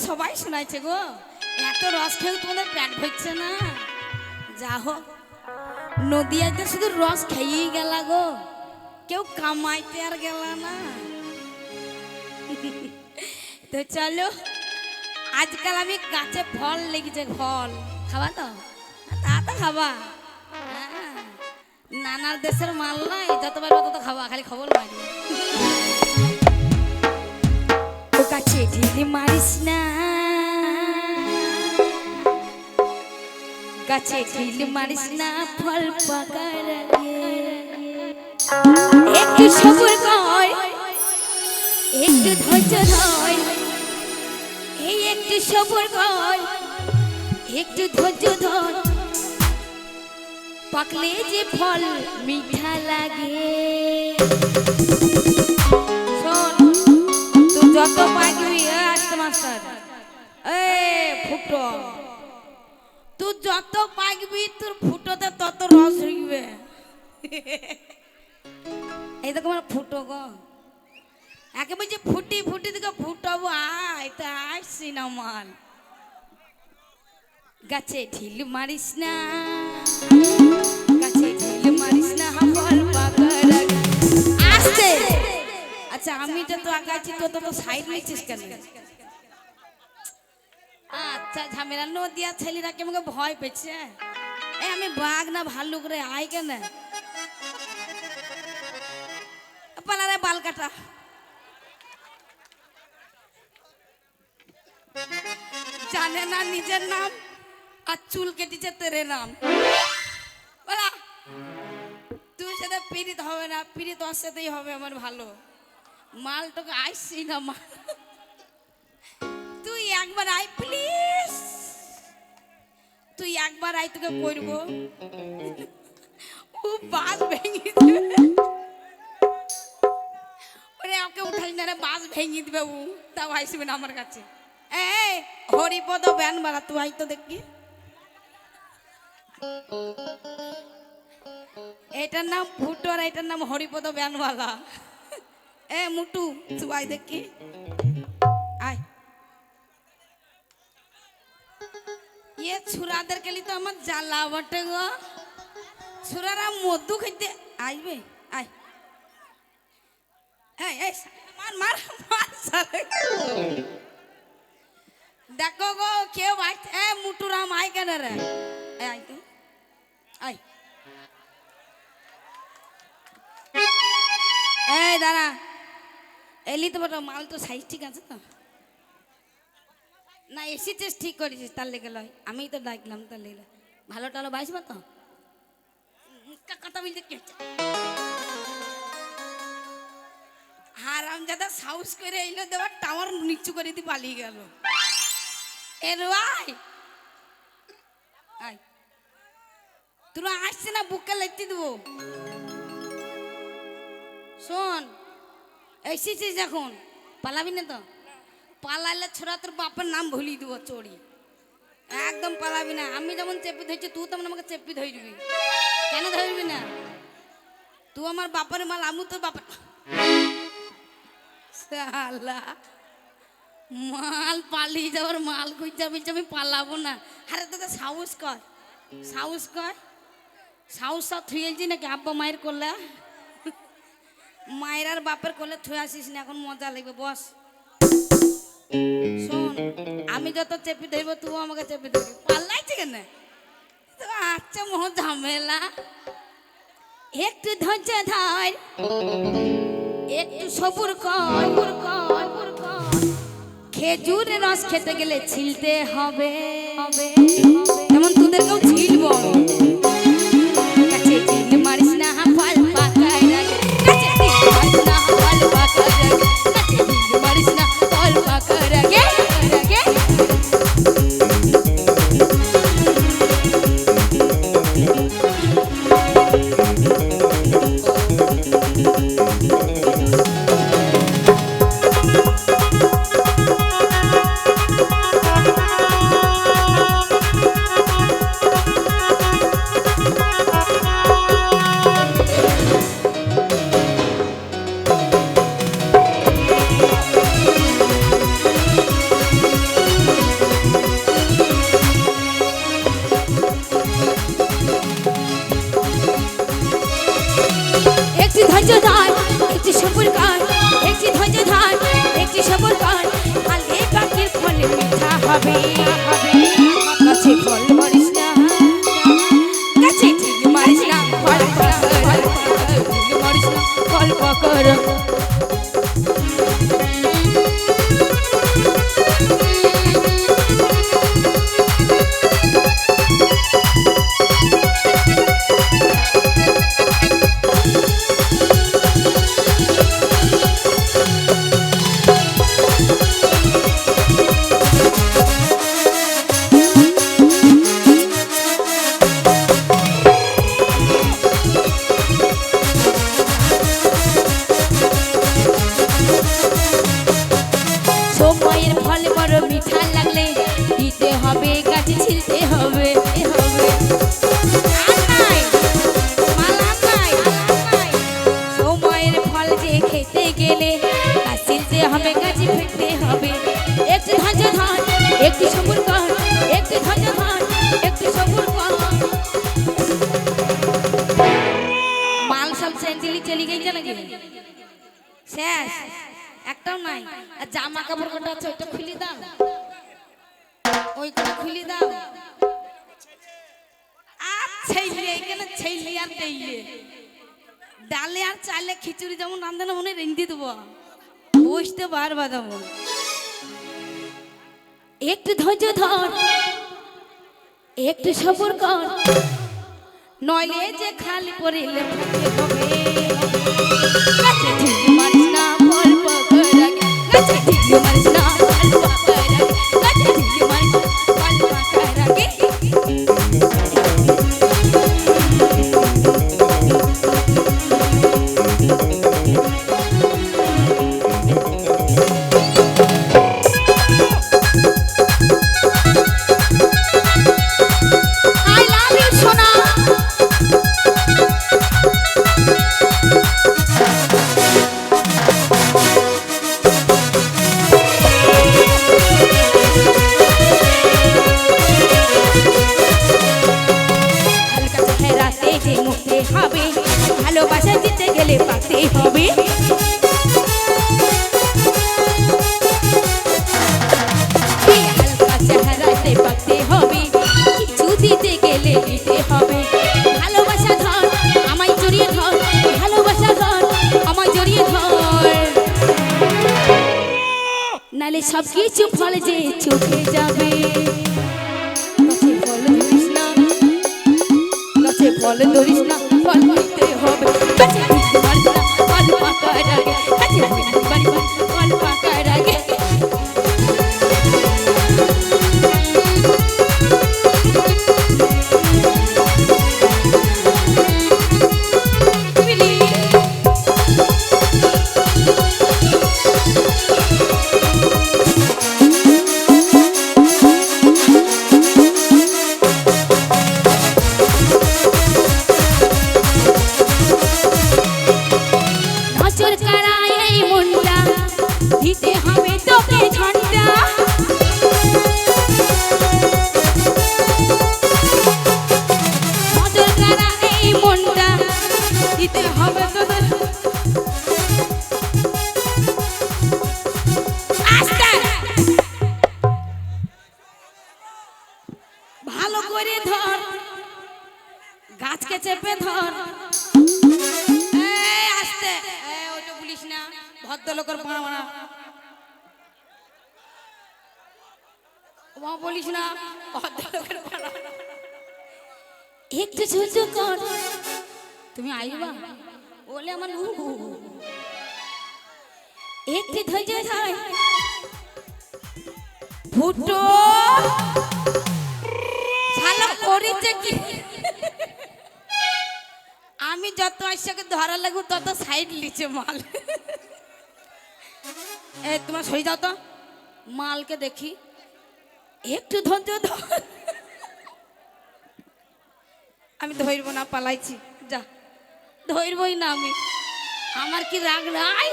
সবাই শোনাইছে গো, এত রস খেয়েও তোমাদের পেট ভরছে না। যা হোক, নদিয়াতে শুধু রস খেয়েই গেল গো, কেউ কামাইতে আর গেল না। তো চলো, আজকাল আমি গাছে ফল লেগেছে, ফল খাবা তো? তা তো খাবা, নানার দেশের মাল নাই, যতবার তত খাবা, খালি খবর মারি। ও কাছে ঢিলি মারিস না, গাছে ঢিল মারিস না, ফল পাকার আগে একটু সবুর কর, একটু ধৈর্য ধর, এই একটু সবুর কর, একটু ধৈর্য ধর, পাকলে যে ফল মিঠা লাগে। শোন, তুই যত পাকবি, আজকে মাস্টার ফুটো, তুই যত পাকবি তোর ফুটোতে তত রস হইবে। এই দেখো আমার ফুটো গো, একে বলছি ফুটি ফুটি দিকে ফুটাবো, আয় তা আসছি না মাল। গাছে ঢিল মারিস না, গাছে ঢিল মারিস না, ফল পাকার আগে আসতে। আচ্ছা আমি যত আগাচ্ছি তত তো সাইড নিচ্ছিস কেন? আচ্ছা ঝামেলা, নদিয়া ছেলেরা কি আমাকে ভয় পেয়েছে? এই আমি বাঘ না ভাল্লুক রে, আয় কেন পালারে বাল কাটা। জানে না নিজের নাম, আর চুল কেটেছে তেরে নাম। বলা তুই সাথে পীড়িত হবে না, পীড়িত ওর সাথেই হবে আমার ভালো। মাল তোকে আইসি না মাল, তুই একবার আয় প্লিজ, তুই একবার আয়, তোকে করবো। ও বাস ভেঙে দিবে, ওরে ওকে উঠাই না রে, বাস ভেঙে দিবে ও, তাও আইসবে না আমার কাছে। এই হরিপদ ব্যান বালা, তুই আই তো দেখি। এটার নাম ফুটো আর এটার নাম হরিপদ ব্যানওয়ালা। এ মুটু তুই আই দেখি, আয়। ये छुराদের के लिए तो আমার জ্বালা বটে গো, ছুরারা মধু খাইতে আইবে। আয় এই এই মার মার মার সারে, দেখো গো কেউ আই। এ মুটুরাম আই কেন রে? এ আই তো আই, এই দাঁড়া, এলি তো বটো, মাল তো সাইজ ঠিক আছে তো না? এসি চেস ঠিক করেছিস, তার লেগে লয়, আমি তো ডাকলাম তার লেগে। ভালো টালো বাঁচবা তো, কথা বলতে কি হচ্ছে? হারাম দাদা সাউস করে এলো, দেওয়ার টাওয়ার নিচু করে দিয়ে পালিয়ে গেল। এর আয় আয়, তোরা আসছে না, বুকে লেখতে দেবো। শোন, এসেছিস এখন, পালাবি না তো? পালাইলে ছোড়া তোর বাপের নাম ভুলি দিব, চড়ি একদম পালাবি না। আমি যেমন চেপে ধরছি, তুই তেমন আমাকে চেপে ধরবি। কেন ধরবি না? তুই আমার বাপের মাল, আমি তোর বাপের শালা মাল, পালিয়ে যাওয়ার মাল কই যাবি? আমি পালাবো না। আরে তোকে সাহস কর, সাহস কর, সাহস সব থুয়েছি নাকি? আব্বা মায়ের করলে, মায়ের আর বাপের করলে থুয়ে আসিস না, এখন মজা লাগবে। বস শোন, আমি যত চেপে ধরবো তুই আমাকে চেপে ধরবি। পাল্লাইছে কেন? আচ্ছা মোহ ঝামেলা, একটু ধৈর্য ধর, একটু সবুর কর। খেজুরের রস খেতে গেলে ছিলতে হবে, যেমন তোদেরকেও ছিলবো। গাছে ঢিল মারিস না, ফল পাকার আগে, গাছে ঢিল মারিস না, ফল পাকার আগে, গাছে ঢিল মারিস না, ফল পাকার আগে। হবে গাছে ফল মারিস না গাছে ঠিক মারিস না ফল মারিস না ফল পাকর সময়ের ফল বড় মিঠা লাগলে দিতে হবে গাছে ছিলতে হবে সময়ের ফল যে খেতে গেলে গাছ ছিলতে হবে গাছে ফেলতে হবে একটু ধৈর্য ধর একটু সবুর কর একটু ধৈর্য ধর একটু সবুর কর মাল সব সেন্টিলি চলে গেছে নাকি শেষ একটাও নাই আর জামা কাপড় কোনটা আছে ওইটা খুলে দাও ওইটা খুলে দাও ছেলে এখানে ছেলে আর দেইলে ডালে আর চালে খিচুড়ি যেমন রান্ধে না মনে রেঁধে দেবো বসতে পারবা তেমন একটু ধৈর্য ধর একটু সবর কর নইলে যে খালি পড়িলে হবে গাছে ঠিক মারিস না ফল পাকর আগে গাছে ঠিক মারিস না ফল পাকর আগে গাছে ঠিক মারিস না ফল পাকর আগে ভালোবাসা জিতে গেলে পাতে হবে হালকা চেহারাতে পাতে হবে কিছু দিতে গেলে দিতে হবে ভালোবাসা ধর আমায় জড়িয়ে ধর ভালোবাসা ধর আমায় জড়িয়ে ধর নালে সব কিছু ফল যে চুকে যাবে গাছে ফল ধরিস না ফল দিতে হবে গাছে মারিস না ফল পাকার আগে গাছে ফল পাকার আগে দিতে হবে তোকে ঝন্ডা নজর কারা এই মনটা দিতে হবে তোদের আস্তে ভালো করে ধর গাছকে চেপে ধর আস্তে ওটা বলিস না ভদ্রলোকের পাড়া বলিস না একটু ছোট কর তুমি আইবা বলে আমার একটু ধৈর্য ধর ফুটো শালা করিছে কি আমি যত আইসাকে ধরা লাগু তত সাইড লিছে মাল এ তোমার সই যাও তো মালকে দেখি একটু ধৈর্য ধর আমি ধরবো না পালাইছি যা ধরবই না আমি আমার কি রাগ নাই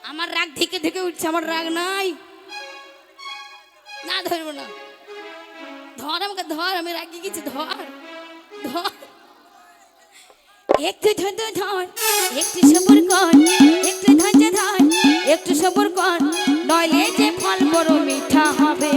আমার রাগ ধিকে ধিকে উঠছে আমার রাগ নাই না ধরবো না ধর আমাকে ধর আমি রাগি গেছি ধর ধর একটু ধৈর্য ধর একটু সবর কর একটু ধৈর্য ধর একটু সবর কর নইলে যে ফল বড় মিঠা হবে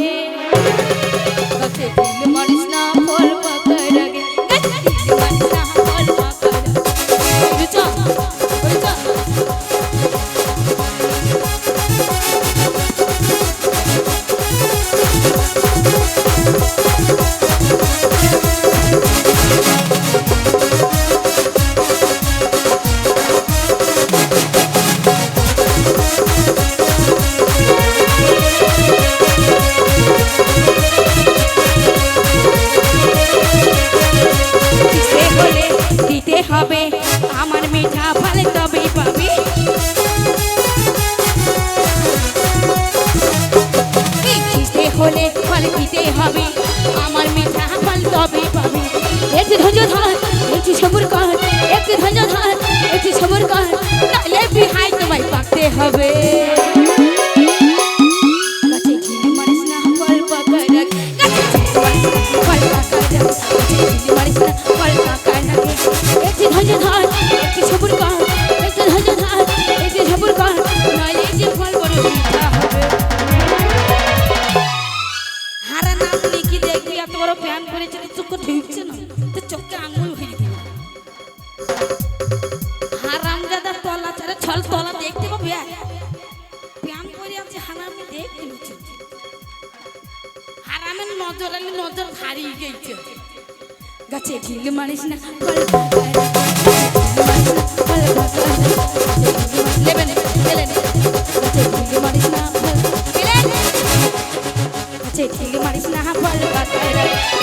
হলে ফল দিতে হবে আমার মিঠা ফল তবে পাবে একটু ধৈর্য ধর একটু সবুর কর একটু ধৈর্য ধর একটু সবুর কর তাহলে বিহাই তোমায় পাকতে হবে গাছে ঝিলি মারিস না ফল পাকায় রাখ গাছে ঝিলি মারিস না ফল পাকায় রাখ গাছে ঝিলি মারিস না ফল পাকায় রাখ একটু ধৈর্য ধর একটু সবুর কর একটু ধৈর্য ধর একটু সবুর কর নইলে যে ফল বড় মিঠা হবে হারা নাতনি কি দেখবি এত বড় প্যান করেছে তো চোখ ঢুকছে না তো চোখে আঙুল হয়ে দিল হারামজাদা তলা ছাড়া ছল তলা দেখতে পাবি প্যান করে আছে হারামি দেখতে পাচ্ছি হারামের নজর আমি নজর হারিয়ে গেছে গাছে ঢিল মারিস না ফল পাকায় রাখ ফল পাকায় রাখ লেবে নে লেলে নে গাছে ঢিল মারিস না ফল গাছে ঢিল মারিস না ফল পাকায় রাখ